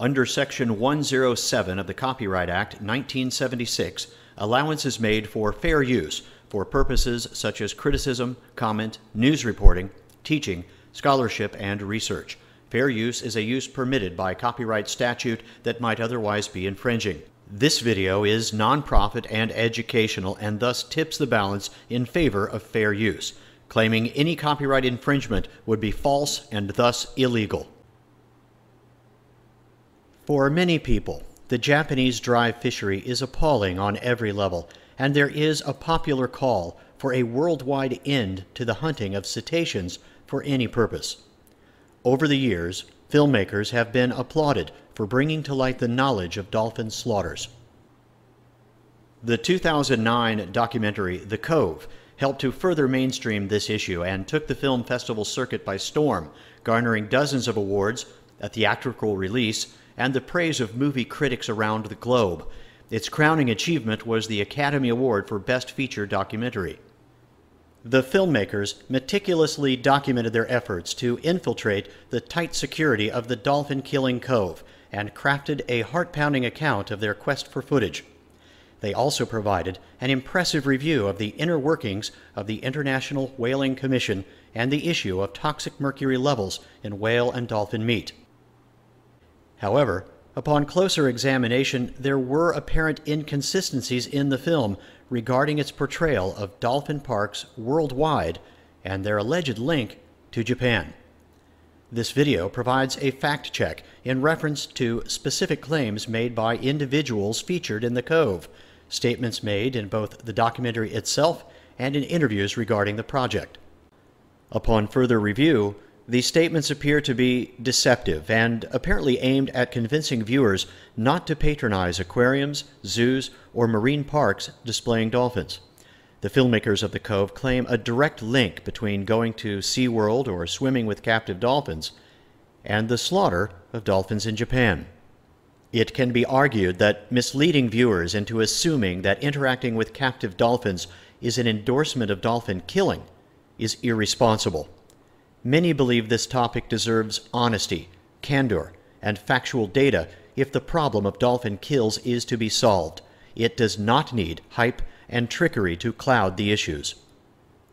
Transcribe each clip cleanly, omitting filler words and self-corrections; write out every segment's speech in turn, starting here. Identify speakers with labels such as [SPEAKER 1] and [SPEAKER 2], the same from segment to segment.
[SPEAKER 1] Under Section 107 of the Copyright Act, 1976, allowance is made for fair use for purposes such as criticism, comment, news reporting, teaching, scholarship, and research. Fair use is a use permitted by copyright statute that might otherwise be infringing. This video is nonprofit and educational and thus tips the balance in favor of fair use. Claiming any copyright infringement would be false and thus illegal. For many people, the Japanese drive fishery is appalling on every level, and there is a popular call for a worldwide end to the hunting of cetaceans for any purpose. Over the years, filmmakers have been applauded for bringing to light the knowledge of dolphin slaughters. The 2009 documentary The Cove helped to further mainstream this issue and took the film festival circuit by storm, garnering dozens of awards, a theatrical release, and the praise of movie critics around the globe. Its crowning achievement was the Academy Award for Best Feature Documentary. The filmmakers meticulously documented their efforts to infiltrate the tight security of the dolphin-killing cove and crafted a heart-pounding account of their quest for footage. They also provided an impressive review of the inner workings of the International Whaling Commission and the issue of toxic mercury levels in whale and dolphin meat. However, upon closer examination, there were apparent inconsistencies in the film regarding its portrayal of dolphin parks worldwide and their alleged link to Japan. This video provides a fact check in reference to specific claims made by individuals featured in the Cove, statements made in both the documentary itself and in interviews regarding the project. Upon further review, these statements appear to be deceptive and apparently aimed at convincing viewers not to patronize aquariums, zoos, or marine parks displaying dolphins. The filmmakers of The Cove claim a direct link between going to SeaWorld or swimming with captive dolphins and the slaughter of dolphins in Japan. It can be argued that misleading viewers into assuming that interacting with captive dolphins is an endorsement of dolphin killing is irresponsible. Many believe this topic deserves honesty, candor, and factual data if the problem of dolphin kills is to be solved. It does not need hype and trickery to cloud the issues.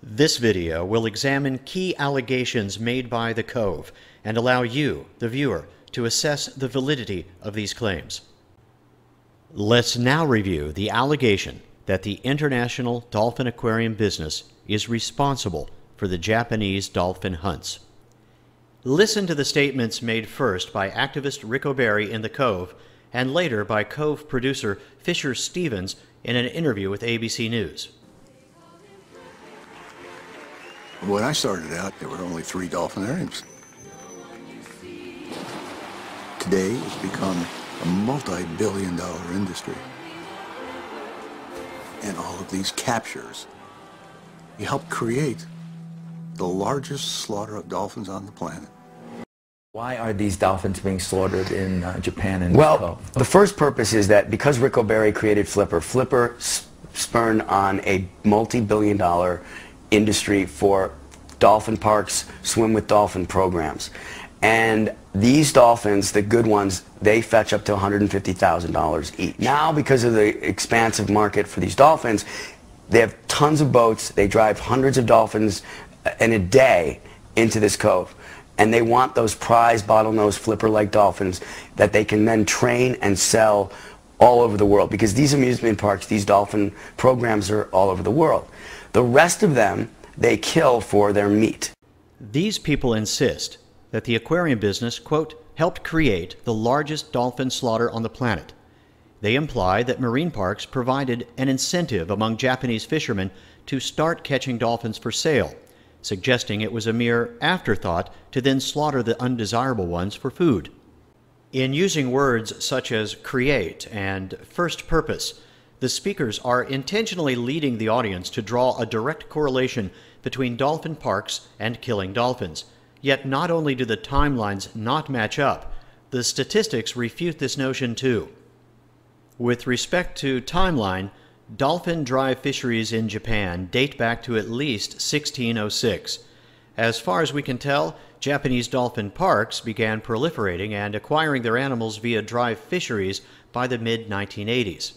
[SPEAKER 1] This video will examine key allegations made by The Cove and allow you, the viewer, to assess the validity of these claims. Let's now review the allegation that the international dolphin aquarium business is responsible for the Japanese dolphin hunts. Listen to the statements made first by activist Rick O'Barry in The Cove and later by Cove producer Fisher Stevens in an interview with ABC News.
[SPEAKER 2] When I started out, there were only 3 dolphinariums. Today, it's become a multi-billion-dollar industry. And all of these captures, you help create the largest slaughter of dolphins on the planet.
[SPEAKER 3] Why are these dolphins being slaughtered in Japan and
[SPEAKER 4] Well,
[SPEAKER 3] Cove?
[SPEAKER 4] the first purpose is that because Rick O'Barry created Flipper, Flipper spurned on a multi-billion-dollar industry for dolphin parks, swim with dolphin programs. And these dolphins, the good ones, they fetch up to $150,000 each. Now, because of the expansive market for these dolphins, they have tons of boats. They drive hundreds of dolphins in a day into this cove. And they want those prize bottlenose flipper-like dolphins that they can then train and sell all over the world. Because these amusement parks, these dolphin programs are all over the world. The rest of them, they kill for their meat.
[SPEAKER 1] These people insist that the aquarium business, quote, helped create the largest dolphin slaughter on the planet. They imply that marine parks provided an incentive among Japanese fishermen to start catching dolphins for sale, suggesting it was a mere afterthought to then slaughter the undesirable ones for food. In using words such as create and first purpose, the speakers are intentionally leading the audience to draw a direct correlation between dolphin parks and killing dolphins. Yet not only do the timelines not match up, the statistics refute this notion too. With respect to timeline, dolphin drive fisheries in Japan date back to at least 1606. As far as we can tell, Japanese dolphin parks began proliferating and acquiring their animals via dry fisheries by the mid-1980s.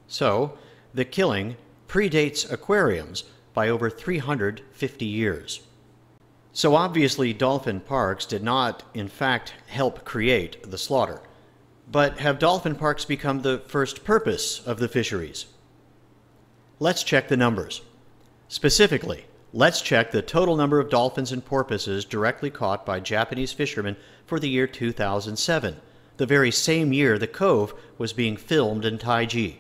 [SPEAKER 1] So, the killing predates aquariums by over 350 years. So obviously dolphin parks did not, in fact, help create the slaughter. But have dolphin parks become the first purpose of the fisheries? Let's check the numbers. Specifically, let's check the total number of dolphins and porpoises directly caught by Japanese fishermen for the year 2007, the very same year The Cove was being filmed in Taiji.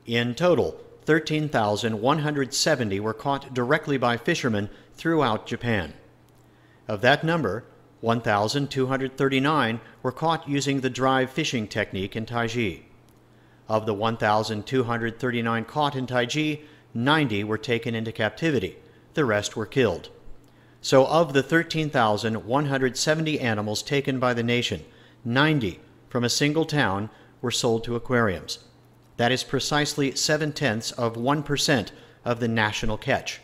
[SPEAKER 1] In total, 13,170 were caught directly by fishermen throughout Japan. Of that number, 1,239 were caught using the dry fishing technique in Taiji. Of the 1,239 caught in Taiji, 90 were taken into captivity. The rest were killed. So of the 13,170 animals taken by the nation, 90 from a single town were sold to aquariums. That is precisely 0.7% of the national catch.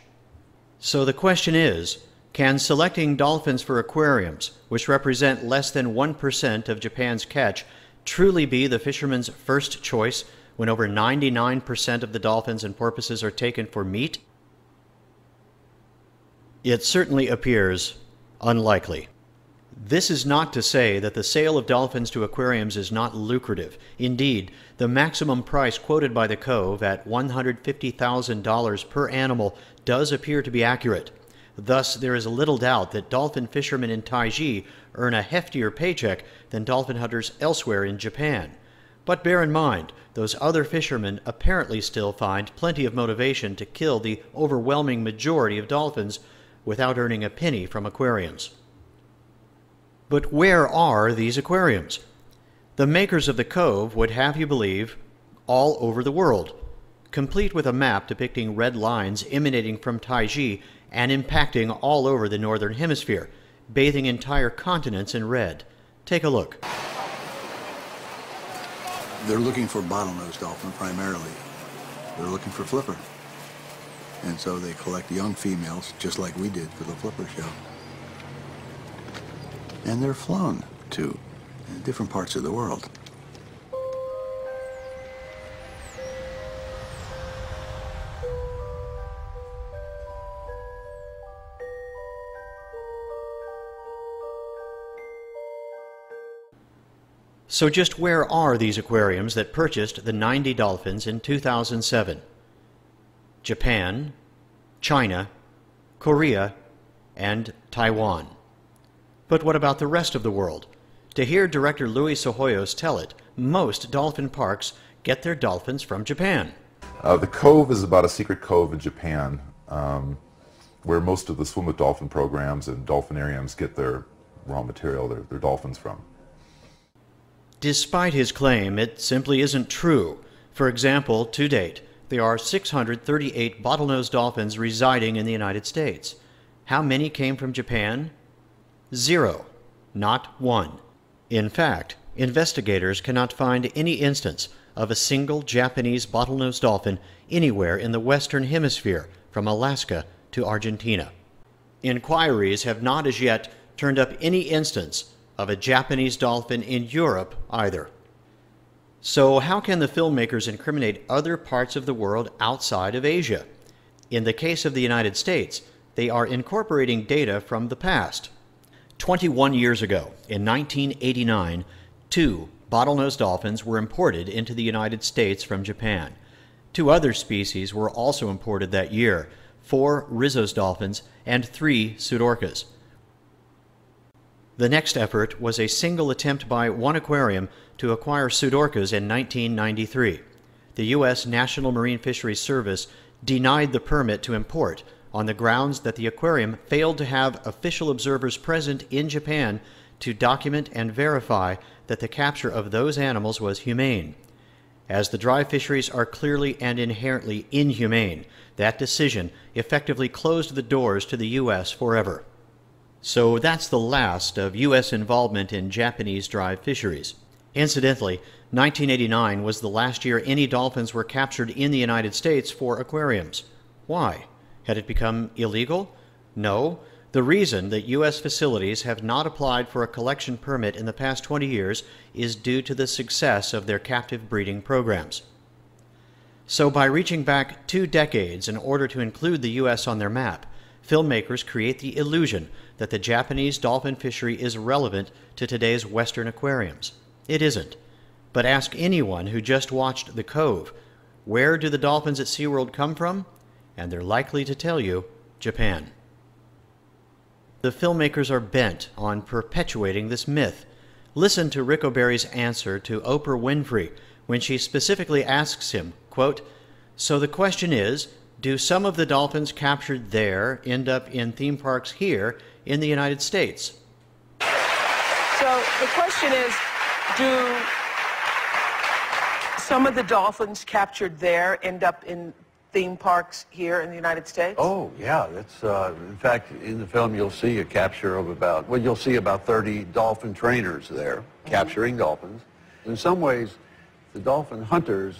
[SPEAKER 1] So the question is, can selecting dolphins for aquariums, which represent less than 1% of Japan's catch, truly be the fisherman's first choice when over 99% of the dolphins and porpoises are taken for meat? It certainly appears unlikely. This is not to say that the sale of dolphins to aquariums is not lucrative. Indeed, the maximum price quoted by The Cove at $150,000 per animal does appear to be accurate. Thus, there is little doubt that dolphin fishermen in Taiji earn a heftier paycheck than dolphin hunters elsewhere in Japan. But bear in mind, those other fishermen apparently still find plenty of motivation to kill the overwhelming majority of dolphins without earning a penny from aquariums. But where are these aquariums? The makers of The Cove would have you believe all over the world, complete with a map depicting red lines emanating from Taiji and impacting all over the northern hemisphere, bathing entire continents in red. Take a look.
[SPEAKER 2] They're looking for bottlenose dolphin primarily. They're looking for flipper. And so they collect young females, just like we did for the flipper show. And they're flown to different parts of the world.
[SPEAKER 1] So just where are these aquariums that purchased the 90 dolphins in 2007? Japan, China, Korea, and Taiwan. But what about the rest of the world? To hear director Luis Sohoyos tell it, most dolphin parks get their dolphins from Japan.
[SPEAKER 5] The Cove is about a secret cove in Japan where most of the swim with dolphin programs and dolphinariums get their raw material, their dolphins from.
[SPEAKER 1] Despite his claim, it simply isn't true. For example, to date, there are 638 bottlenose dolphins residing in the United States. How many came from Japan? 0. Not one. In fact, investigators cannot find any instance of a single Japanese bottlenose dolphin anywhere in the Western Hemisphere, from Alaska to Argentina. Inquiries have not as yet turned up any instance of a Japanese dolphin in Europe either. So how can the filmmakers incriminate other parts of the world outside of Asia? In the case of the United States, they are incorporating data from the past. 21 years ago, in 1989, 2 bottlenose dolphins were imported into the United States from Japan. 2 other species were also imported that year, 4 Rizzo's dolphins and 3 pseudorcas. The next effort was a single attempt by one aquarium to acquire pseudorcas in 1993. The U.S. National Marine Fisheries Service denied the permit to import on the grounds that the aquarium failed to have official observers present in Japan to document and verify that the capture of those animals was humane. As the dry fisheries are clearly and inherently inhumane, that decision effectively closed the doors to the U.S. forever. So that's the last of U.S. involvement in Japanese dry fisheries. Incidentally, 1989 was the last year any dolphins were captured in the United States for aquariums. Why? Had it become illegal? No. The reason that U.S. facilities have not applied for a collection permit in the past 20 years is due to the success of their captive breeding programs. So by reaching back 2 decades in order to include the U.S. on their map, filmmakers create the illusion that the Japanese dolphin fishery is relevant to today's Western aquariums. It isn't. But ask anyone who just watched The Cove, where do the dolphins at SeaWorld come from? And they're likely to tell you, Japan. The filmmakers are bent on perpetuating this myth. Listen to Rick O'Barry's answer to Oprah Winfrey when she specifically asks him, quote, "So the question is, do some of the dolphins captured there end up in theme parks here in the United States?"
[SPEAKER 6] So the question is, do some of the dolphins captured there end up in theme parks here in the United States?
[SPEAKER 7] Oh, yeah. That's, in fact, in the film you'll see a capture of you'll see about 30 dolphin trainers there capturing dolphins. In some ways, the dolphin hunters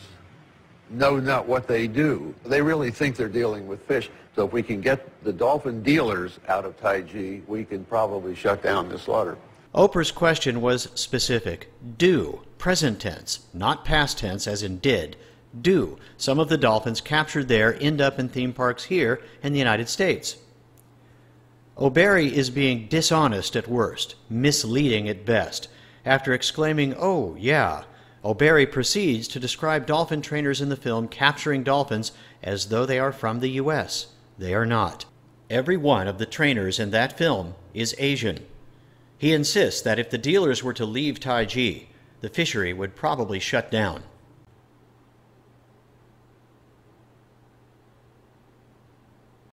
[SPEAKER 7] know not what they do. They really think they're dealing with fish. So if we can get the dolphin dealers out of Taiji, we can probably shut down the slaughter.
[SPEAKER 1] Oprah's question was specific. Do, present tense, not past tense as in did, do some of the dolphins captured there end up in theme parks here in the United States? O'Barry is being dishonest at worst, misleading at best. After exclaiming, "Oh, yeah," O'Barry proceeds to describe dolphin trainers in the film capturing dolphins as though they are from the U.S. They are not. Every one of the trainers in that film is Asian. He insists that if the dealers were to leave Taiji, the fishery would probably shut down.